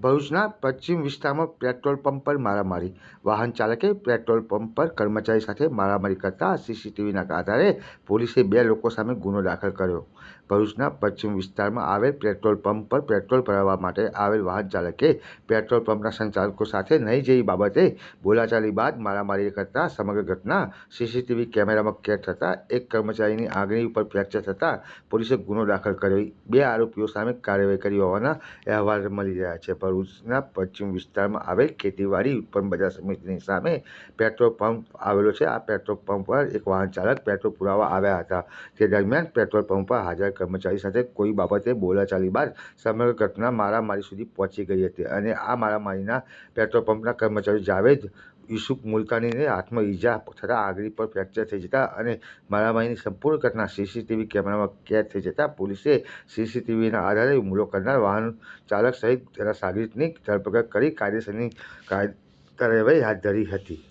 ભરૂચના પશ્ચિમ વિસ્તારમાં પેટ્રોલ પંપ પર મારામારી. વાહન ચાલકે પેટ્રોલ પંપ પર કર્મચારી સાથે મારામારી કરતા સીસીટીવીના આધારે પોલીસે 2 લોકો સામે ગુનો દાખલ કર્યો. ભરૂચના પશ્ચિમ વિસ્તારમાં આવેલ પેટ્રોલ પંપ પર પેટ્રોલ ભરાવવા માટે આવેલ વાહન ચાલકે પેટ્રોલ પંપના સંચાલકો સાથે નહીં જેવી બાબતે બોલાચાલી બાદ મારામારી કરતા સમગ્ર ઘટના સીસીટીવી કેમેરામાં કેદ થતાં એક કર્મચારીની આંગળી ઉપર ફ્રેક્ચર થતાં પોલીસે ગુનો દાખલ કરી 2 આરોપીઓ સામે કાર્યવાહી કરી હોવાના અહેવાલ મળી રહ્યા છે. ભરૂચના પશ્ચિમ વિસ્તારમાં આવેલ ખેતીવાડી ઉત્પન્ન બજાર સમિતિની સામે પેટ્રોલ પંપ આવેલો છે. આ પેટ્રોલ પંપ પર એક વાહન ચાલક પેટ્રોલ પુરાવા આવ્યા હતા. તે દરમિયાન પેટ્રોલ પંપ પર હાજર કર્મચારી સાથે કોઈ બાબતે બોલાચાલી બાદ સમગ્ર ઘટના મારામારી સુધી પહોંચી ગઈ હતી અને આ મારામારીના પેટ્રોલ પંપના કર્મચારી જાવેદ યુસુફ મુલતાનીને હાથમાં ઈજા થતાં આંગળી પર ફ્રેક્ચર થઈ જતા અને મારામારીની સંપૂર્ણ ઘટના સીસીટીવી કેમેરામાં કેદ થઈ જતા પોલીસે સીસીટીવીના આધારે હુમલો કરનાર વાહન ચાલક સહિત તેના સાગરીતની ધરપકડ કરી કાયદેસરની કાર્યવાહી હાથ ધરી હતી.